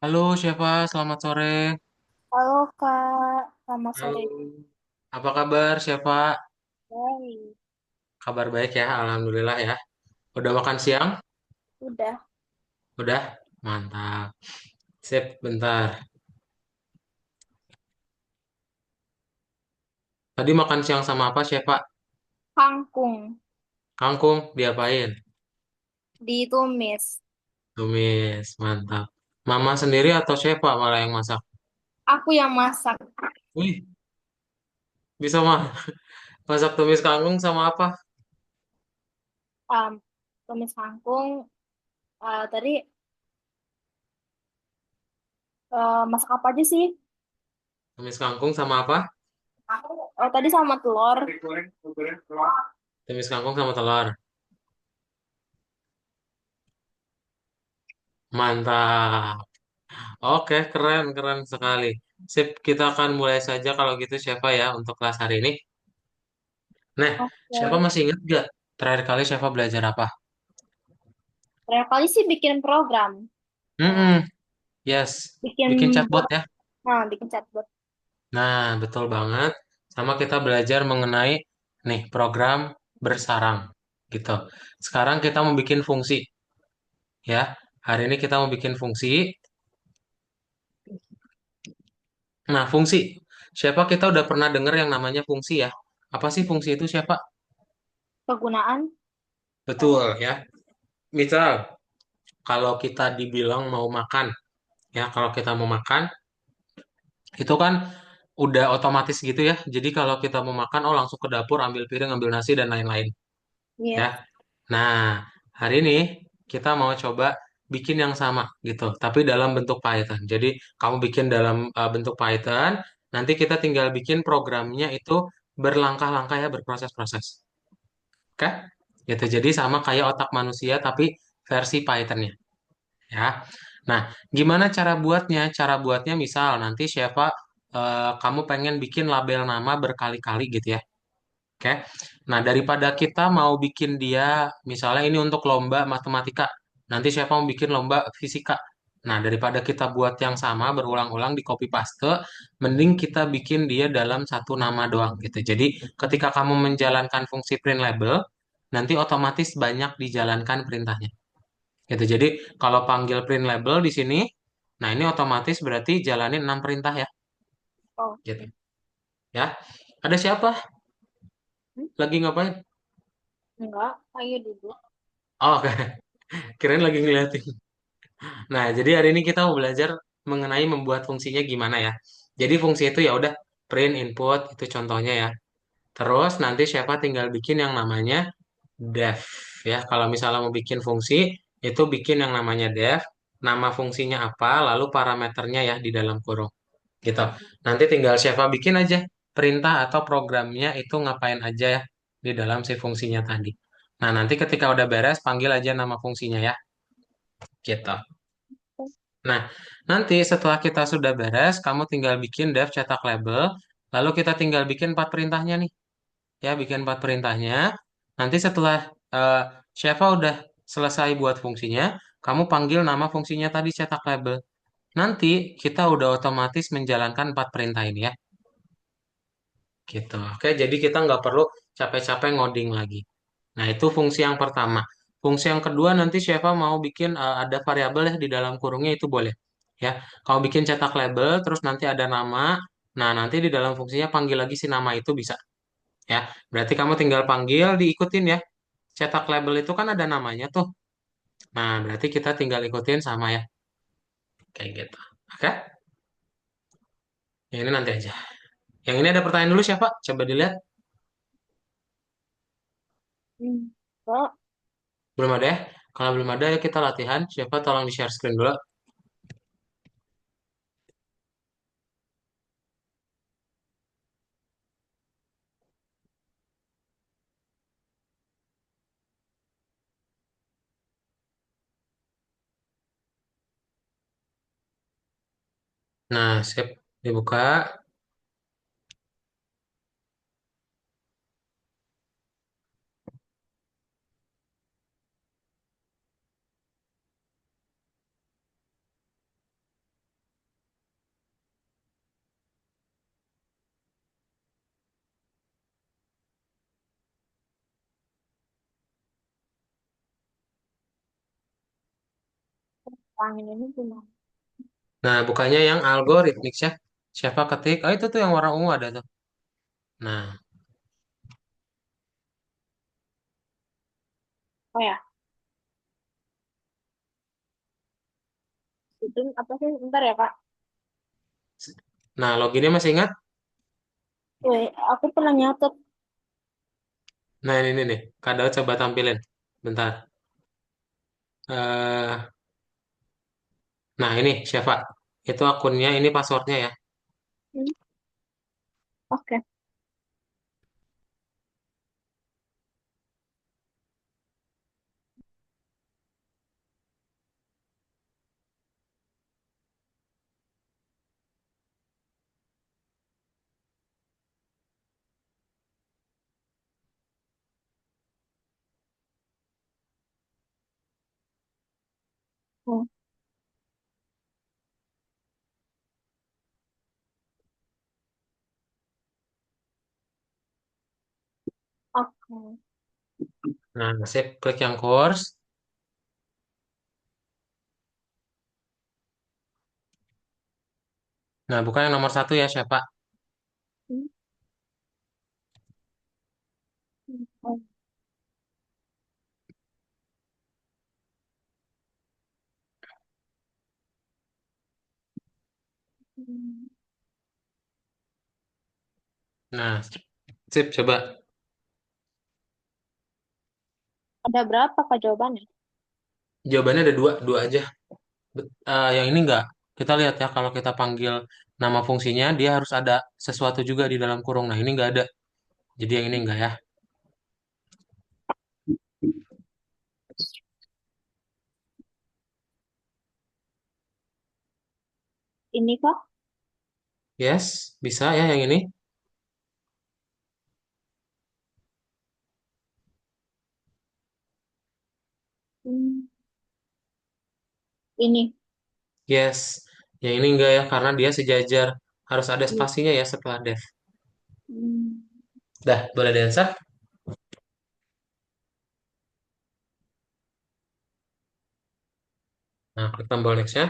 Halo, siapa? Selamat sore. Halo Kak, selamat Halo. sore. Apa kabar, siapa? Baik, Kabar baik ya, alhamdulillah ya. Udah makan siang? udah. Udah? Mantap. Sip, bentar. Tadi makan siang sama apa, siapa? Kangkung Kangkung, diapain? ditumis. Tumis, mantap. Mama sendiri atau siapa malah yang masak? Aku yang masak. Wih, bisa mah. Masak tumis kangkung sama apa? Um, Tumis kangkung. Tadi masak apa aja sih? Tumis kangkung sama apa? Tadi sama telur. Tumis kangkung sama telur. Mantap. Oke, keren, keren sekali. Sip, kita akan mulai saja kalau gitu siapa ya untuk kelas hari ini. Nah, siapa Oke. masih ingat gak terakhir kali siapa belajar apa? Terakhir kali sih bikin program. Eh, Hmm, yes, bikin bikin chatbot bot. ya. Nah, bikin chatbot. Nah, betul banget. Sama kita belajar mengenai nih program bersarang gitu. Sekarang kita mau bikin fungsi ya. Hari ini kita mau bikin fungsi. Nah, fungsi. Siapa kita udah pernah dengar yang namanya fungsi ya? Apa sih fungsi itu siapa? Kegunaan. Betul ya. Misal, kalau kita dibilang mau makan, ya kalau kita mau makan, itu kan udah otomatis gitu ya. Jadi kalau kita mau makan, oh langsung ke dapur, ambil piring, ambil nasi, dan lain-lain. Ya. Iya. Nah, hari ini kita mau coba bikin yang sama gitu, tapi dalam bentuk Python. Jadi kamu bikin dalam bentuk Python, nanti kita tinggal bikin programnya itu berlangkah-langkah ya, berproses-proses. Oke? Gitu. Jadi sama kayak otak manusia, tapi versi Python-nya. Ya. Nah, gimana cara buatnya? Cara buatnya misal nanti siapa kamu pengen bikin label nama berkali-kali gitu ya. Oke. Nah, daripada kita mau bikin dia misalnya ini untuk lomba matematika, nanti siapa mau bikin lomba fisika. Nah, daripada kita buat yang sama berulang-ulang di copy paste, mending kita bikin dia dalam satu nama doang gitu. Jadi, ketika kamu menjalankan fungsi print label, nanti otomatis banyak dijalankan perintahnya. Gitu. Jadi kalau panggil print label di sini, nah ini otomatis berarti jalanin 6 perintah ya. Gitu. Oke. Ya. Ada siapa? Hmm? Lagi ngapain? Enggak, ayo duduk. Oh, oke. Kirain lagi ngeliatin. Nah, jadi hari ini kita mau belajar mengenai membuat fungsinya gimana ya. Jadi fungsi itu ya udah print input itu contohnya ya. Terus nanti siapa tinggal bikin yang namanya def ya. Kalau misalnya mau bikin fungsi itu bikin yang namanya def, nama fungsinya apa, lalu parameternya ya di dalam kurung. Gitu. Nanti tinggal siapa bikin aja perintah atau programnya itu ngapain aja ya di dalam si fungsinya tadi. Nah, nanti ketika udah beres, panggil aja nama fungsinya ya. Gitu. Nah, nanti setelah kita sudah beres, kamu tinggal bikin dev cetak label, lalu kita tinggal bikin 4 perintahnya nih. Ya, bikin 4 perintahnya. Nanti setelah eh, Syafa udah selesai buat fungsinya, kamu panggil nama fungsinya tadi cetak label. Nanti kita udah otomatis menjalankan 4 perintah ini ya. Gitu. Oke, jadi kita nggak perlu capek-capek ngoding lagi. Nah, itu fungsi yang pertama. Fungsi yang kedua nanti Sheva mau bikin ada variabel ya di dalam kurungnya itu boleh. Ya, kalau bikin cetak label, terus nanti ada nama. Nah, nanti di dalam fungsinya panggil lagi si nama itu bisa. Ya, berarti kamu tinggal panggil, diikutin ya. Cetak label itu kan ada namanya tuh. Nah, berarti kita tinggal ikutin sama ya. Kayak gitu. Oke, yang ini nanti aja. Yang ini ada pertanyaan dulu siapa? Coba dilihat. Enggak. Belum ada ya? Kalau belum ada, ya kita latihan. Siapa tolong di-share screen dulu. Nah, sip. Dibuka. Angin ini gimana? Nah, bukannya yang algoritmik, Chef. Siapa ketik? Oh, itu tuh yang warna ungu ada tuh. Nah, Oh ya, itu apa sih? Bentar ya, Kak. nah loginnya masih ingat? Wih, aku pernah nyatet. Nah, ini nih. Kak Daud coba tampilin. Bentar. eh nah, ini siapa? Itu akunnya, ini passwordnya ya. Hmm, oke. Hmm, oke. Nah, sip. Klik yang course. Nah, bukan yang nomor satu ya, siapa? Hmm, oh, hmm. Nah, sip. Coba. Ada berapa, Kak, jawabannya? Jawabannya ada dua. Dua aja. Yang ini enggak. Kita lihat ya, kalau kita panggil nama fungsinya, dia harus ada sesuatu juga di dalam kurung. Nah, ini enggak ada. Jadi yang ini enggak ya. Ini, Kak? Yes, bisa ya yang ini. Hmm, ini. Yes, yang ini enggak ya, karena dia sejajar. Harus ada Iya. spasinya ya setelah def. Hmm, Dah, boleh di answer? Nah, klik tombol next-nya.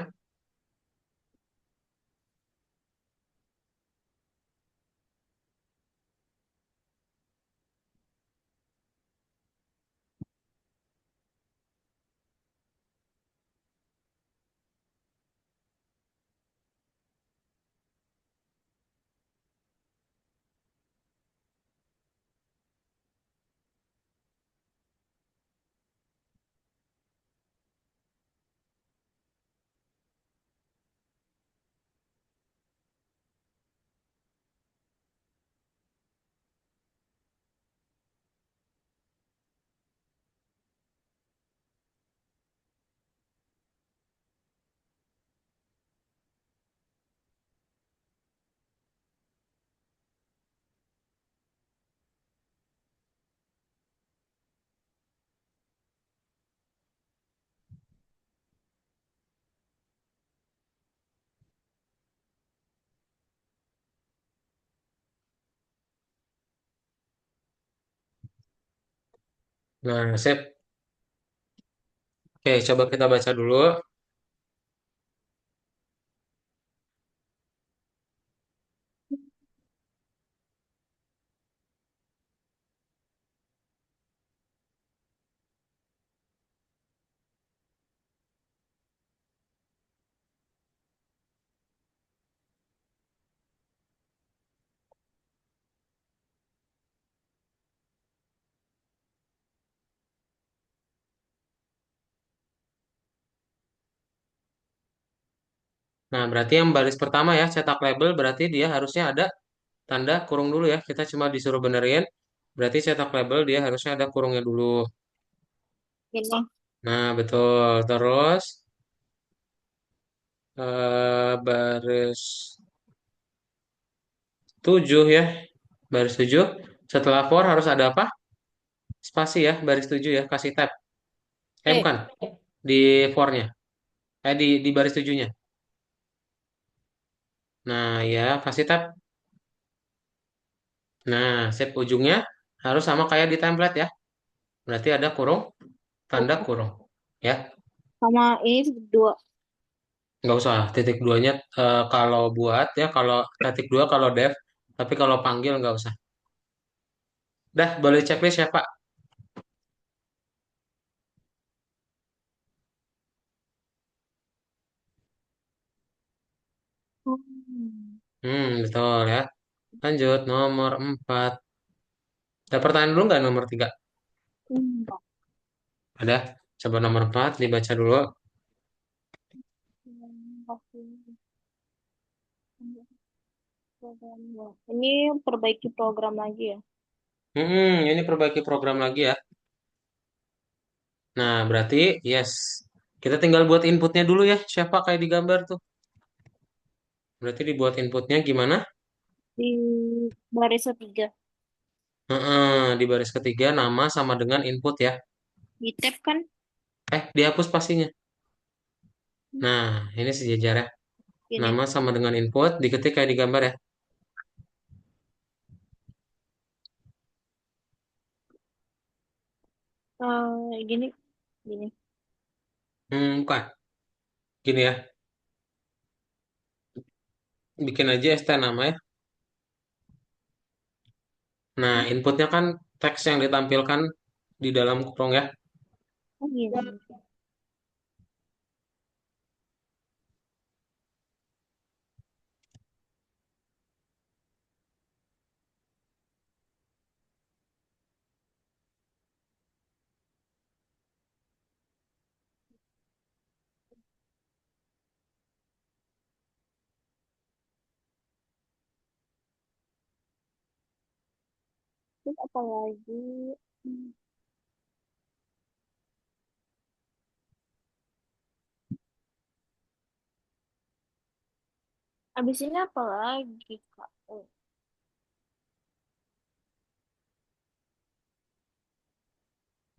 Nah, sip. Oke, coba kita baca dulu. Nah, berarti yang baris pertama ya, cetak label, berarti dia harusnya ada tanda kurung dulu ya. Kita cuma disuruh benerin. Berarti cetak label dia harusnya ada kurungnya dulu. ini. Nah, betul. Terus baris 7 ya. Baris 7. Setelah for harus ada apa? Spasi ya, baris 7 ya. Kasih tab. Eh, Bukan. Di for-nya. Di baris 7-nya. Nah, ya, kasih tab. Nah, save ujungnya harus sama kayak di template ya. Berarti ada kurung, tanda oke. kurung. Ya. Sama ini dua. Nggak usah titik duanya kalau buat ya kalau titik dua kalau dev, tapi kalau panggil nggak usah. Dah boleh checklist ya Pak. Hmm. Betul ya. Lanjut nomor 4. Ada pertanyaan dulu nggak nomor 3? Enggak. Ada. Coba nomor 4 dibaca dulu. Ini perbaiki program lagi ya. Ini perbaiki program lagi ya. Nah, berarti yes. Kita tinggal buat inputnya dulu ya. Siapa kayak di gambar tuh. Berarti dibuat inputnya gimana? Di baris ketiga. Di baris ketiga nama sama dengan input ya. Di tab kan? Dihapus pastinya. Nah, ini sejajar ya. Gini. Nama sama dengan input, diketik kayak di gambar ya. Gini. Gini. Bukan. Gini ya. Bikin aja ST nama ya. Nah, inputnya kan teks yang ditampilkan di dalam kurung ya. Oh gini. Terus apa lagi? Hmm. Abis ini apa lagi, Kak? Oh,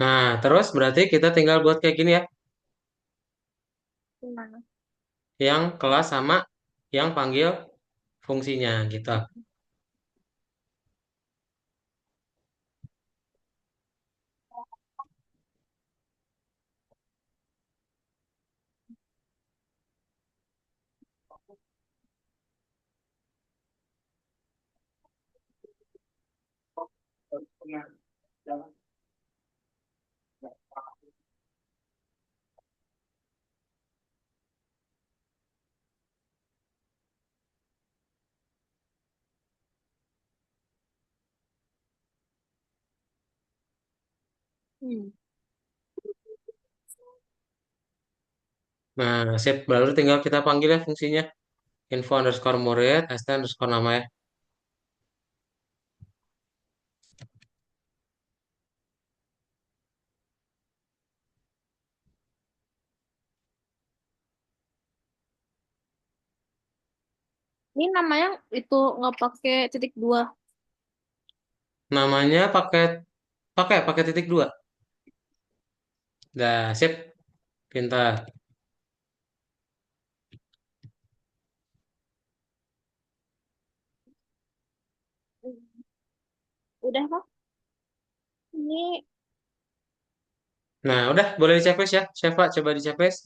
Nah, terus berarti kita tinggal buat kayak gini ya. gimana? Yang kelas sama yang panggil fungsinya gitu. Hmm. Nah, sip. Baru tinggal kita panggil ya fungsinya. Info underscore murid, st underscore nama ya. Ini namanya itu nggak pakai titik dua. Namanya pakai pakai titik dua. Dah, sip. Pintar. Udah, Kak? Ini Nah, udah boleh di checklist ya. Siapa coba di checklist.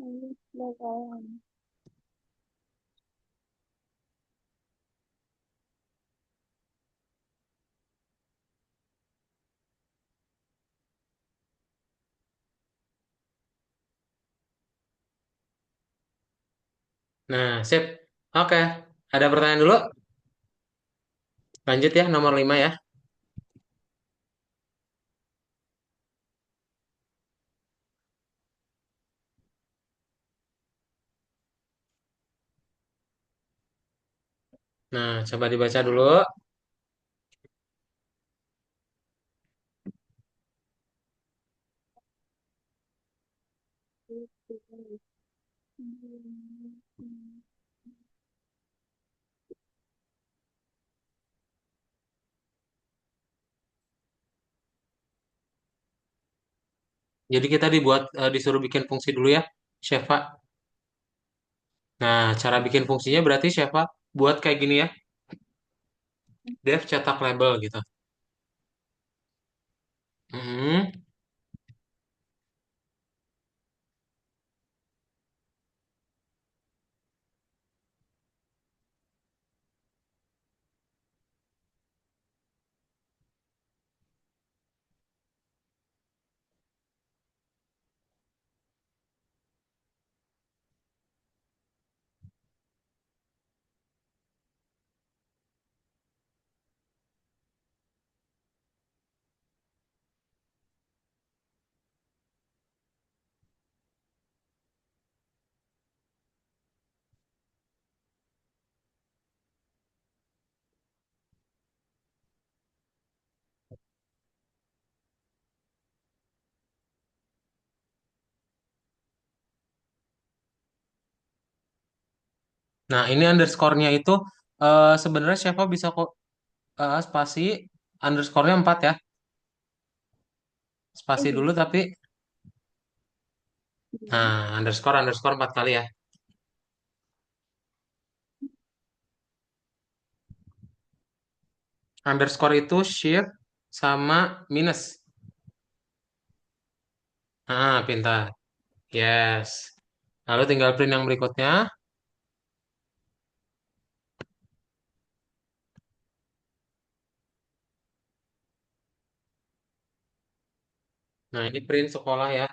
ini bakalan. Nah, sip. Oke. Ada pertanyaan dulu? Lanjut ya, nomor 5 ya. Nah, coba dibaca dulu. Jadi kita disuruh bikin fungsi dulu ya, Syifa. Nah, cara bikin fungsinya berarti Syifa buat kayak gini ya. Dev cetak label gitu. Hmm. Nah, ini underscore-nya itu sebenarnya siapa bisa kok spasi underscore-nya 4 ya. Spasi Iya. dulu tapi Iya. nah, underscore underscore 4 kali ya. Underscore itu shift sama minus. Nah, pintar. Yes. Lalu tinggal print yang berikutnya. Nah, ini print sekolah ya.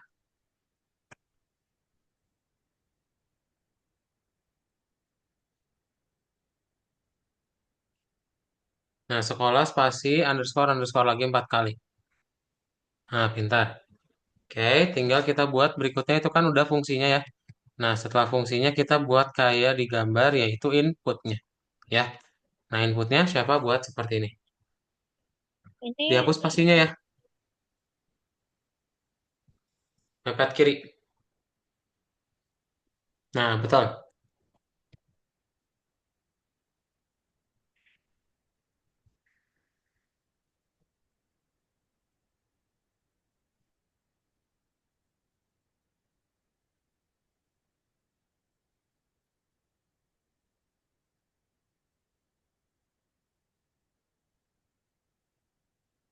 Nah, sekolah spasi underscore underscore lagi 4 kali. Nah, pintar. Oke, tinggal kita buat berikutnya itu kan udah fungsinya ya. Nah, setelah fungsinya kita buat kayak di gambar yaitu inputnya. Ya. Nah, inputnya siapa buat seperti ini. Ini Dihapus spasinya ya. Mepet kiri. Nah, betul.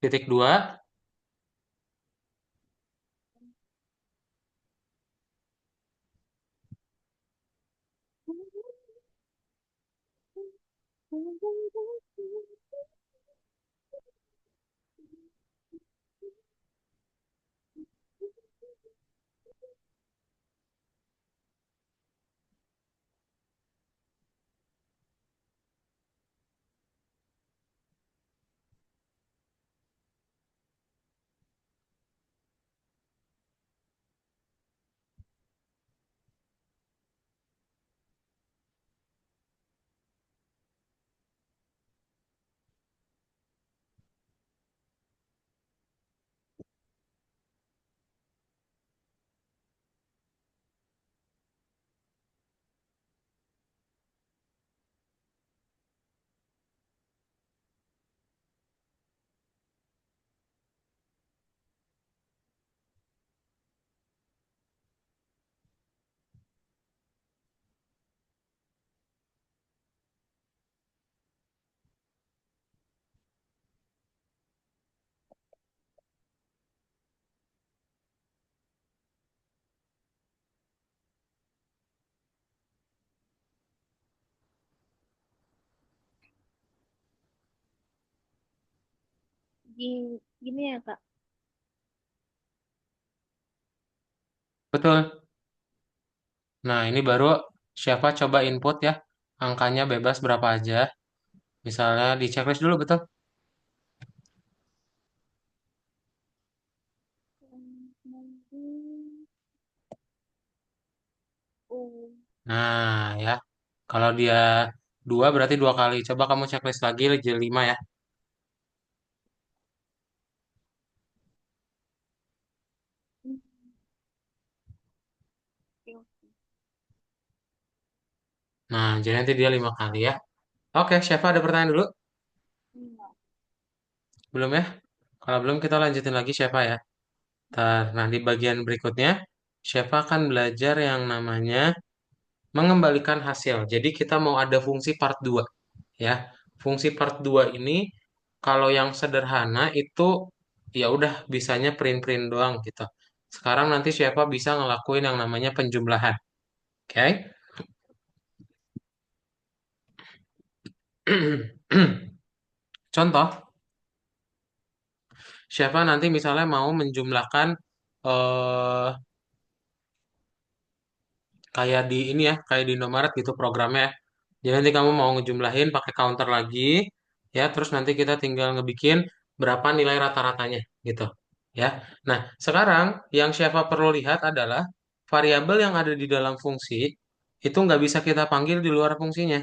Titik dua. Gini ya Kak. Betul. Nah, ini baru siapa coba input ya. Angkanya bebas berapa aja. Misalnya di checklist dulu, betul? Oh. Nah, ya. Kalau dia dua berarti dua kali. Coba kamu checklist lagi jadi lima ya. Nah, jadi nanti dia lima kali ya. Oke, siapa ada pertanyaan dulu? Belum ya? Kalau belum kita lanjutin lagi siapa ya. Nah, di bagian berikutnya, siapa akan belajar yang namanya mengembalikan hasil. Jadi kita mau ada fungsi part 2 ya. Fungsi part 2 ini kalau yang sederhana itu ya udah bisanya print-print doang gitu. Sekarang nanti siapa bisa ngelakuin yang namanya penjumlahan. Oke? Contoh, siapa nanti misalnya mau menjumlahkan eh kayak di ini ya, kayak di Indomaret gitu programnya ya. Jadi nanti kamu mau ngejumlahin pakai counter lagi, ya, terus nanti kita tinggal ngebikin berapa nilai rata-ratanya gitu, ya. Nah, sekarang yang siapa perlu lihat adalah variabel yang ada di dalam fungsi itu nggak bisa kita panggil di luar fungsinya.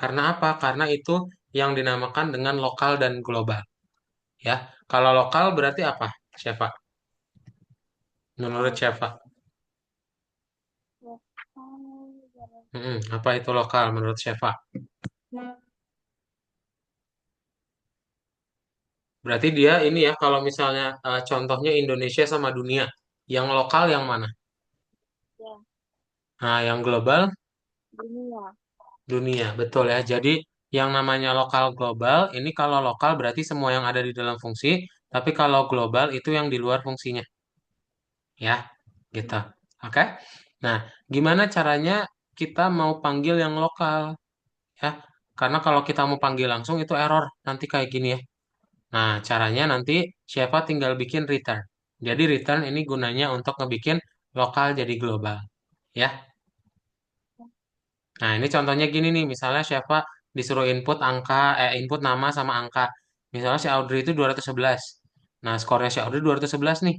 Karena apa? Karena itu yang dinamakan dengan lokal dan global, ya. Kalau lokal berarti apa? Siapa? Menurut siapa? Apa itu lokal menurut Syifa? Berarti dia ini ya, kalau misalnya contohnya Indonesia sama dunia, yang lokal yang mana? Ya, Nah, yang global dunia. dunia, betul ya. Jadi yang namanya lokal global, ini kalau lokal berarti semua yang ada di dalam fungsi, tapi kalau global itu yang di luar fungsinya, ya, gitu. Oke? Nah, gimana caranya kita mau panggil yang lokal, ya? Karena kalau kita mau panggil langsung itu error, nanti kayak gini ya. Nah, caranya nanti siapa tinggal bikin return. Jadi return ini gunanya untuk ngebikin lokal jadi global, ya. Nah, ini contohnya gini nih, misalnya siapa disuruh input input nama sama angka. Misalnya si Audrey itu 211. Nah, skornya si Audrey 211 nih.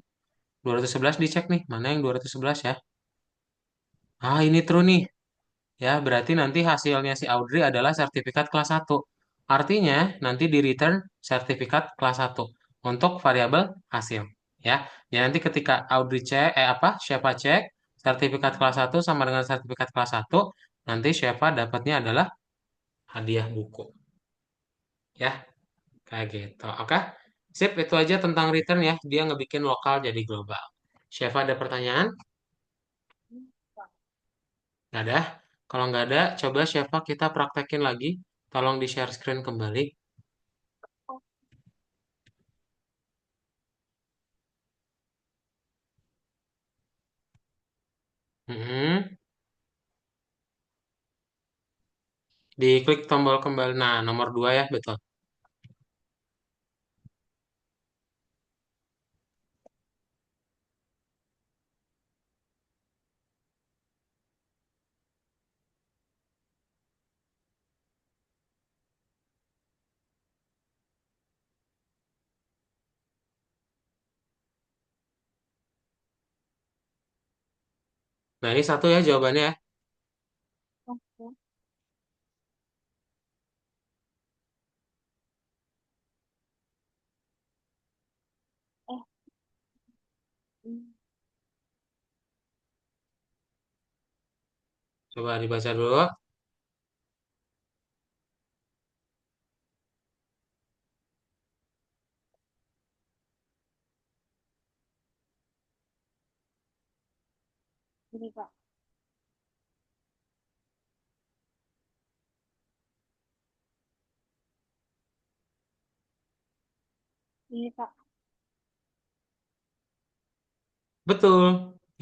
211 dicek nih, mana yang 211 ya? Ah, ini true nih. Ya, berarti nanti hasilnya si Audrey adalah sertifikat kelas 1. Artinya, nanti di return sertifikat kelas 1 untuk variabel hasil. Ya, ya nanti ketika Audrey cek, siapa cek, sertifikat kelas 1 sama dengan sertifikat kelas 1, nanti siapa dapatnya adalah hadiah buku. Ya, kayak gitu. Oke, sip, itu aja tentang return ya. Dia ngebikin lokal jadi global. Siapa ada pertanyaan? Nggak ada? Kalau nggak ada, coba siapa kita praktekin lagi. Tolong di-share screen kembali. Mm-mm. Diklik tombol kembali. Nah, nomor 2 ya, betul. Nah, ini satu ya jawabannya ya. Oke. Eh, hmm, Coba dibaca dulu. ini Kak, ini Kak. Betul.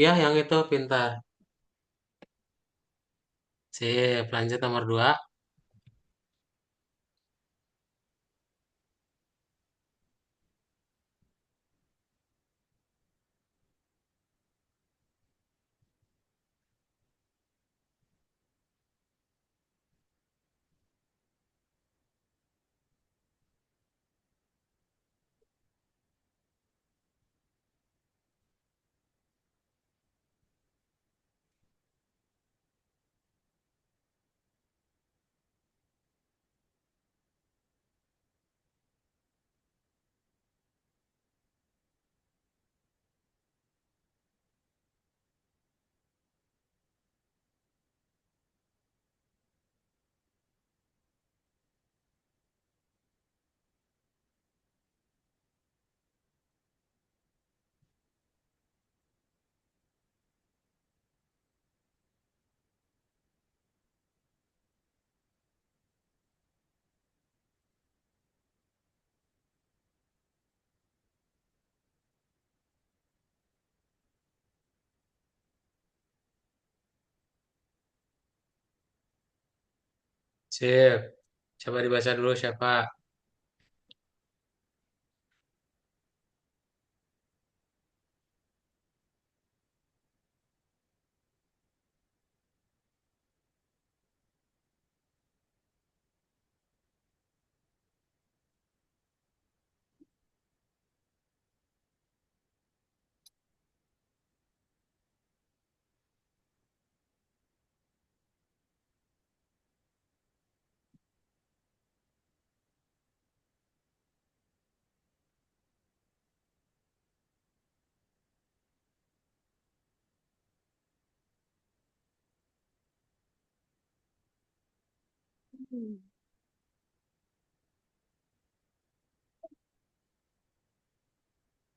Ya, yang itu pintar. Sip, lanjut nomor 2. Sip. Coba dibaca dulu siapa. Hmm.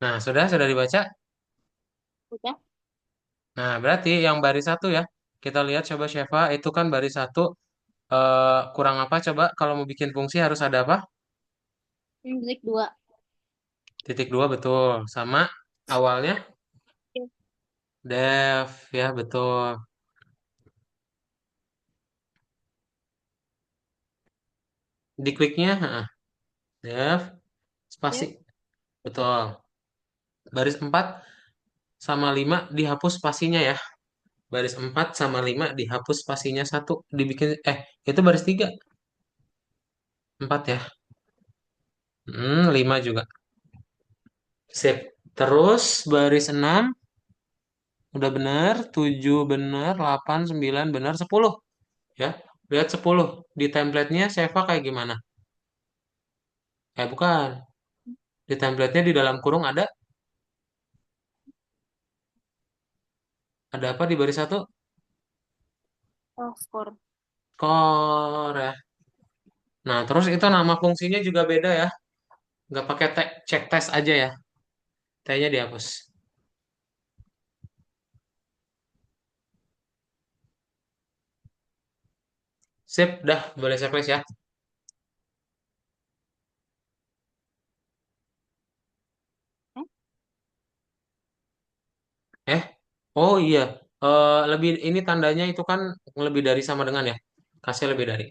Nah, sudah dibaca. Udah. Nah, berarti yang baris satu ya. Kita lihat coba Syeva, itu kan baris satu kurang apa coba kalau mau bikin fungsi harus ada apa? Titik dua. Titik dua betul. Sama awalnya Oke. def ya betul. Dikliknya def spasi Ya. betul. Baris 4 sama 5 dihapus spasinya ya. Baris 4 sama 5 dihapus spasinya satu dibikin itu baris 3 4 ya. 5 juga. Sip. Terus baris 6 udah benar, 7 benar, 8 9 benar, 10 ya. Lihat 10 di template-nya Seva kayak gimana? Bukan. Di template-nya di dalam kurung ada apa di baris satu? Oh, skor. Skor ya. Nah, terus itu nama fungsinya juga beda ya. Nggak pakai cek tes aja ya. T-nya dihapus. Sip, dah boleh checklist ya. Eh, Eh, oh iya. Lebih ini tandanya itu kan lebih dari sama dengan ya. Kasih lebih dari.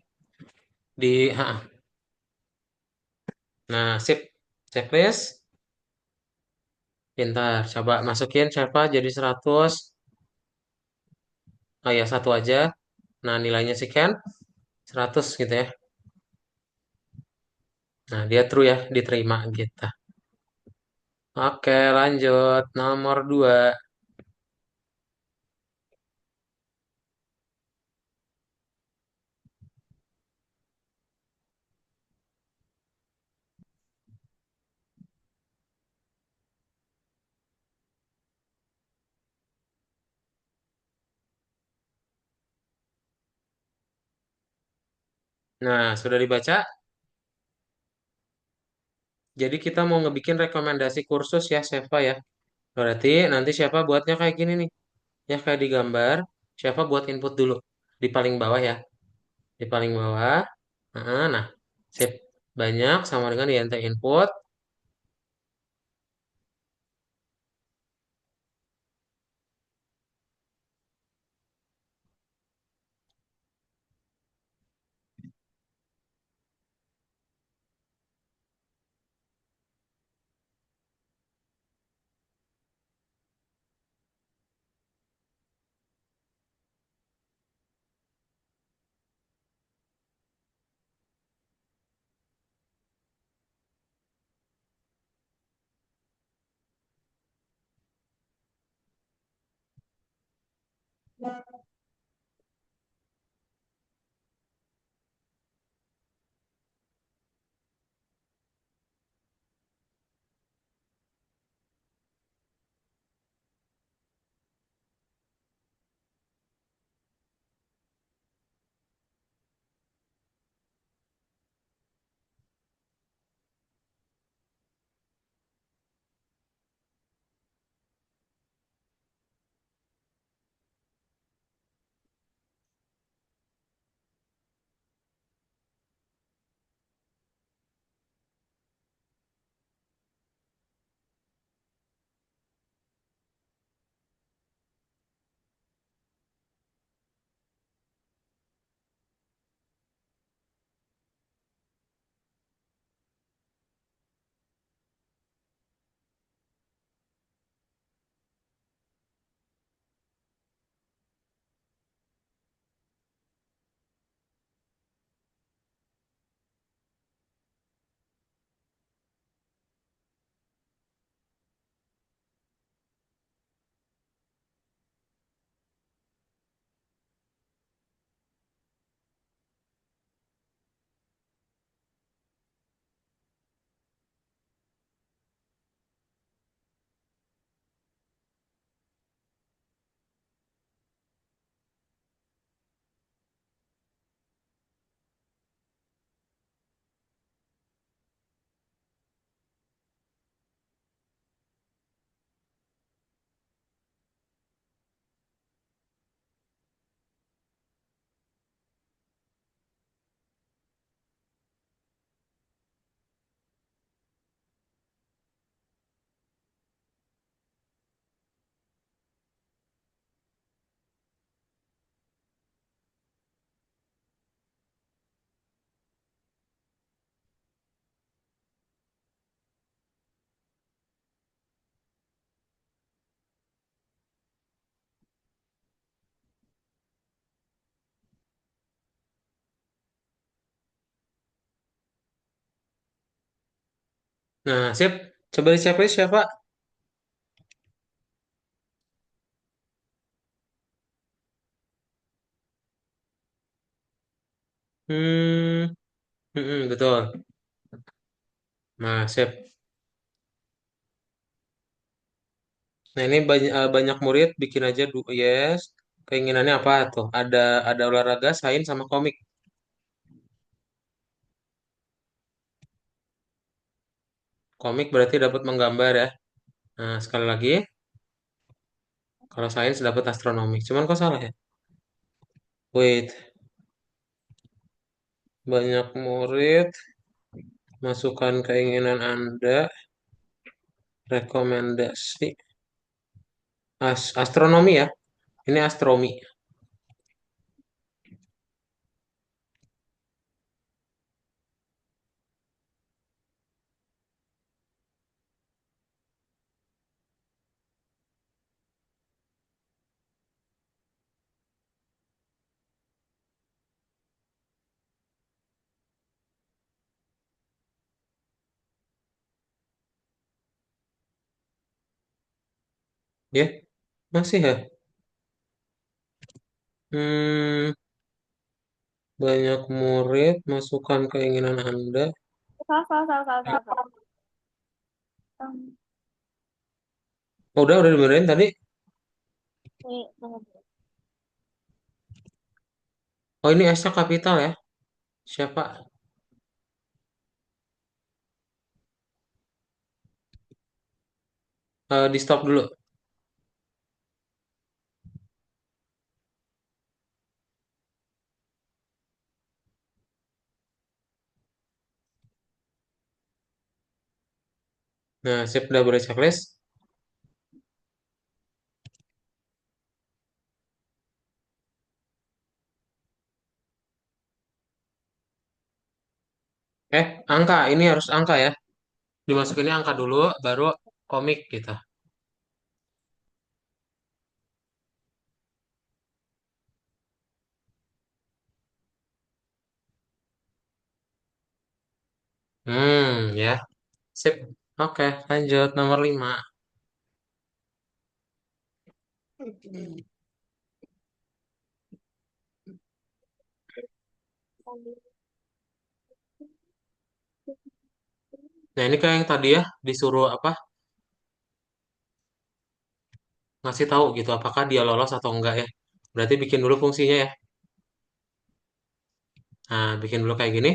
Nah, sip. Checklist. Pintar. Coba masukin siapa jadi 100. Oh ya, satu aja. Nah, nilainya sekian. 100 gitu ya. Nah, dia true ya, diterima gitu. Oke, lanjut. Nomor 2. Nah, sudah dibaca. Jadi kita mau ngebikin rekomendasi kursus ya, Seva ya. Berarti nanti siapa buatnya kayak gini nih. Ya, kayak di gambar. Siapa buat input dulu. Di paling bawah ya. Di paling bawah. Nah, sip. Banyak sama dengan INT input. Nah, sip. Coba di checklist ya, Pak. Hmm, betul. Nah, sip. Nah, ini banyak murid bikin aja yes. Keinginannya apa tuh? Ada olahraga, sains sama komik. Komik berarti dapat menggambar ya. Nah, sekali lagi, kalau sains dapat astronomi. Cuman kok salah ya? Wait, banyak murid, masukkan keinginan Anda, rekomendasi. Astronomi ya. Ini astronomi. Ya, masih ya. Hmm, banyak murid, masukkan keinginan Anda. Salah, salah, salah, salah, salah, salah. Oh, udah dibenerin tadi. Nih, tunggu. Oh, ini S-nya kapital ya. Siapa? Di stop dulu. Nah, sip udah boleh checklist. Angka. Ini harus angka ya. Dimasukinnya angka dulu, baru komik gitu. Ya. Sip. Oke, lanjut nomor 5. Nah, ini kayak yang tadi ya, disuruh apa? Ngasih tahu gitu, apakah dia lolos atau enggak ya. Berarti bikin dulu fungsinya ya. Nah, bikin dulu kayak gini.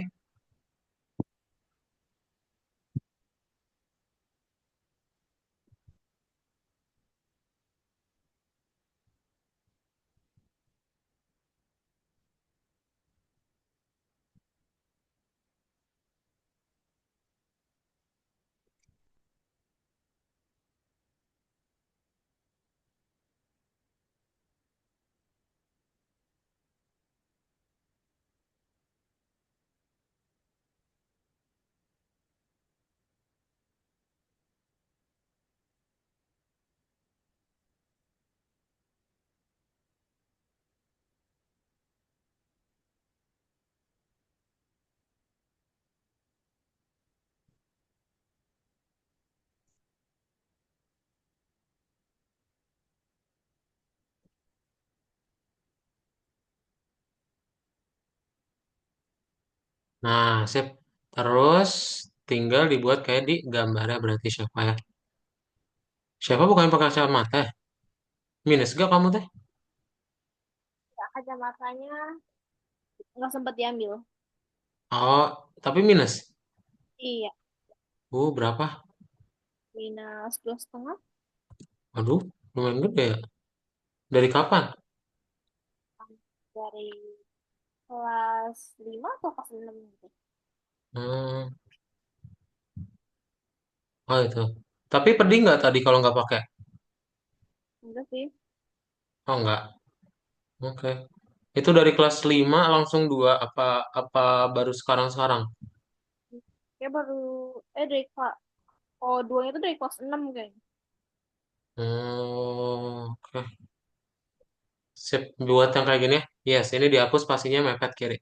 Nah, sip. Terus tinggal dibuat kayak di gambarnya berarti siapa ya? Siapa bukan pakai kacamata? Ya? Minus gak kamu teh? Ya, kacamatanya nggak sempat diambil. Oh, tapi minus. Iya, Berapa? minus 2,5 Aduh, lumayan gede ya. Dari kapan? dari kelas 5 atau kelas 6 gitu. Hmm, oh itu. Tapi pedih nggak tadi kalau nggak pakai? Enggak sih. Oh nggak. Oke. Itu dari kelas 5 langsung 2 apa apa baru sekarang-sekarang? Kayak baru, dari kelas, oh, duanya itu dari kelas 6 kayaknya. Oh, oke. Sip, buat yang kayak gini ya. Yes, ini dihapus pastinya mepet kiri.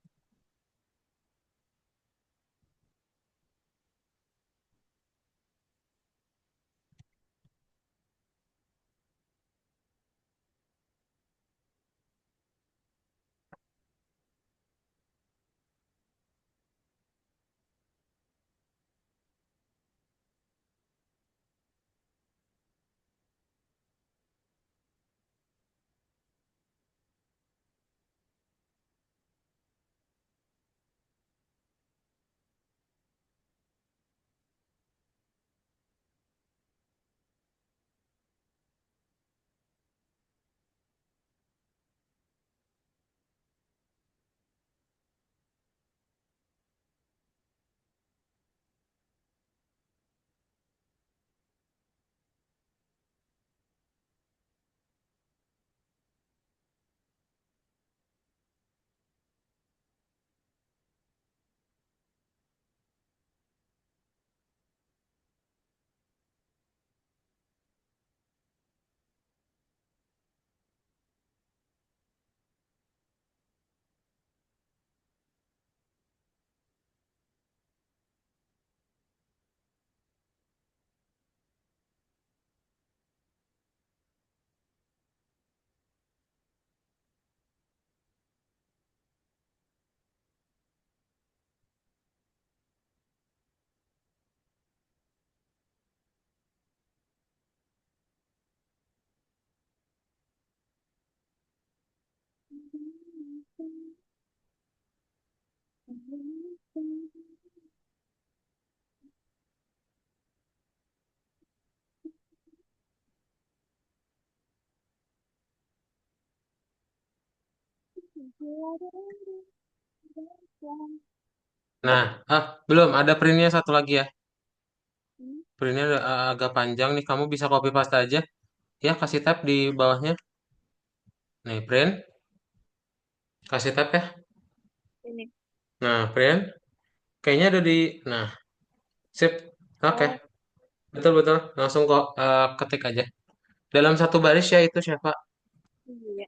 Nah, belum ada printnya satu lagi ya. Printnya agak panjang nih. Kamu bisa copy paste aja. Ya, kasih tab di bawahnya. Nih, print. Kasih tab ya. Ini. Nah, print. Kayaknya ada di... Nah, sip. Oke. Oh, Betul-betul. Langsung kok ketik aja. Dalam satu baris ya itu siapa? iya.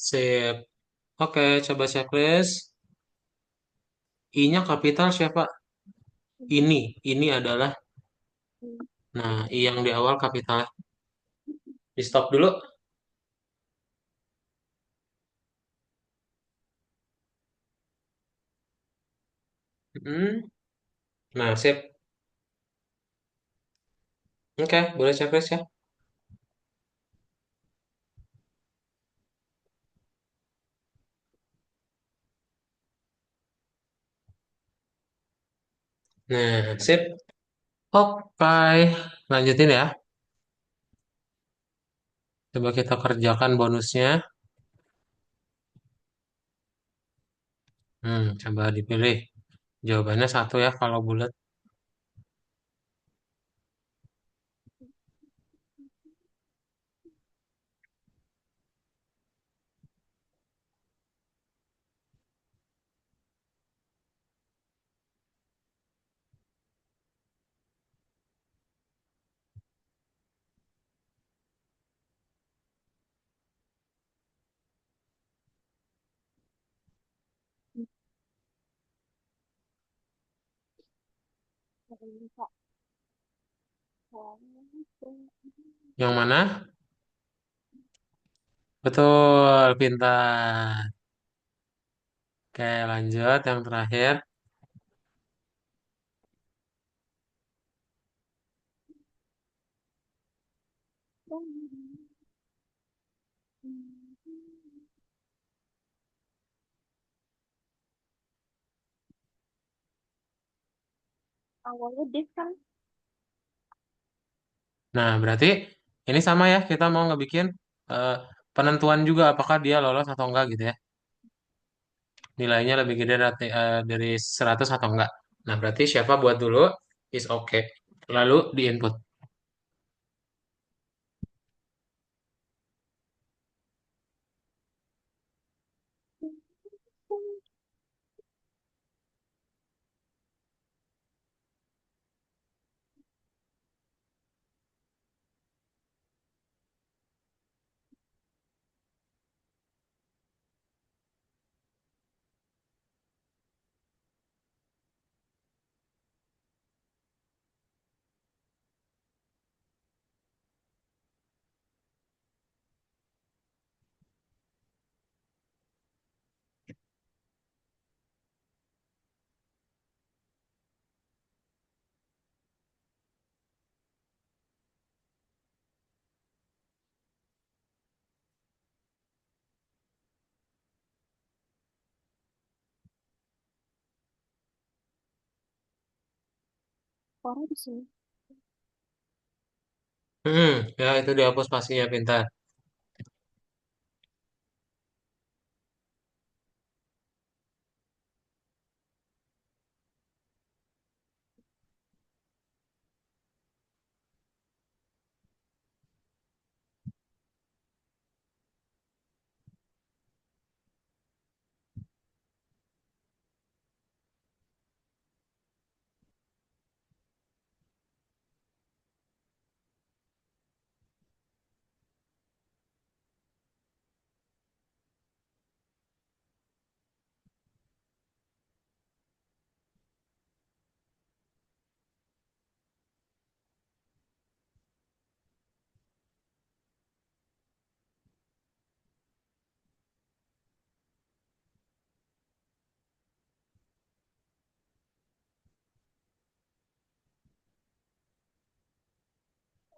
Sip. Oke, coba checklist. I-nya kapital siapa? Ini adalah. Nah, I yang di awal kapital. Di stop dulu. Hmm. Nah, sip. Oke, boleh checklist ya. Nah, sip. Oke, lanjutin ya. Coba kita kerjakan bonusnya. Coba dipilih. Jawabannya satu ya kalau bulat. Ini, Kak. Yang mana? Betul, pintar. Oke, lanjut. Yang terakhir. Awalnya div kan. Nah, berarti ini sama ya. Kita mau ngebikin eh, penentuan juga apakah dia lolos atau enggak gitu ya. Nilainya lebih gede dari 100 atau enggak. Nah, berarti siapa buat dulu is okay. Lalu di input. Suara di sini. Ya itu dihapus pastinya pintar.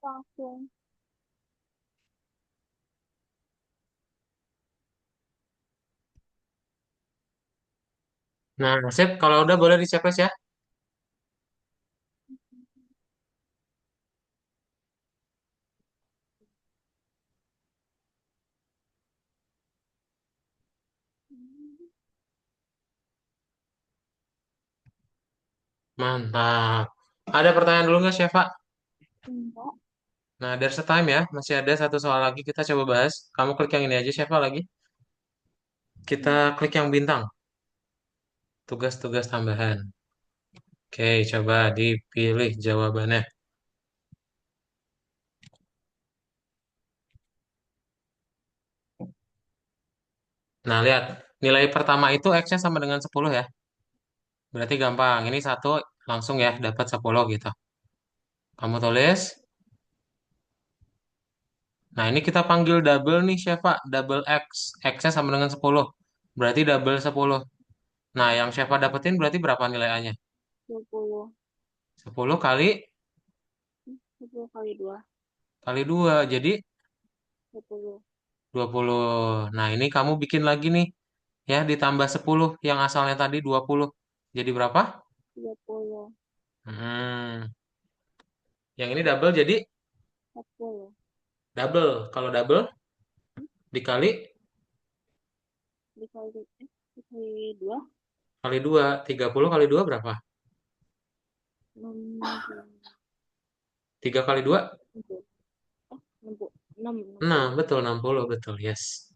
langsung. Nah, sip. Kalau udah boleh di checklist ya. Mantap. Ada pertanyaan dulu nggak, Syifa? Enggak. Nah, there's a time ya. Masih ada satu soal lagi kita coba bahas. Kamu klik yang ini aja, Syifa lagi. Kita klik yang bintang. Tugas-tugas tambahan. Oke, coba dipilih jawabannya. Nah, lihat. Nilai pertama itu X-nya sama dengan 10 ya. Berarti gampang. Ini satu langsung ya dapat 10 gitu. Kamu tulis. Nah, ini kita panggil double nih, Syifa. Double X. X-nya sama dengan 10. Berarti double 10. Nah, yang Syifa dapetin berarti berapa nilai A-nya? 20. 10 kali 20 kali 2. kali 2. Jadi 20. 20. Nah, ini kamu bikin lagi nih. Ya, ditambah 10. Yang asalnya tadi 20. Jadi berapa? 30. Hmm. Yang ini double jadi 40. double. Kalau double dikali Dikali, dikali 2. kali 2. 30 kali 2 berapa? 6. 3 kali 2? 6. 6. 60. Betul, 60. Betul, yes.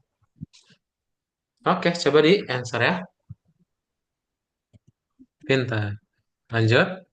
Oke, coba di answer ya. Pintar. Lanjut.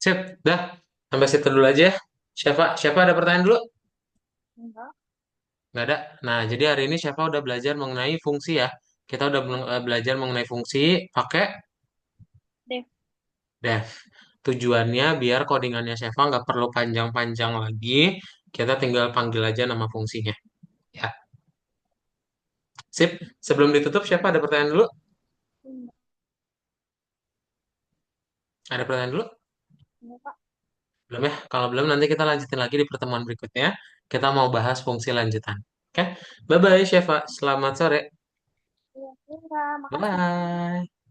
Sip, dah. Sampai situ dulu aja ya. Siapa ada pertanyaan dulu? Enggak. Nggak ada. Nah, jadi hari ini siapa udah belajar mengenai fungsi ya. Kita udah belajar mengenai fungsi pakai Deh. def. Tujuannya biar codingannya Sheva nggak perlu panjang-panjang lagi. Kita tinggal panggil aja nama fungsinya. Ya, sip. Sebelum ditutup, siapa ada pertanyaan dulu? Enggak. Ada pertanyaan dulu? Enggak, Kak. Belum ya? Kalau belum, nanti kita lanjutin lagi di pertemuan berikutnya. Kita mau bahas fungsi lanjutan. Oke? Bye-bye, Sheva. Selamat sore. Iya, enggak. Makasih. Bye.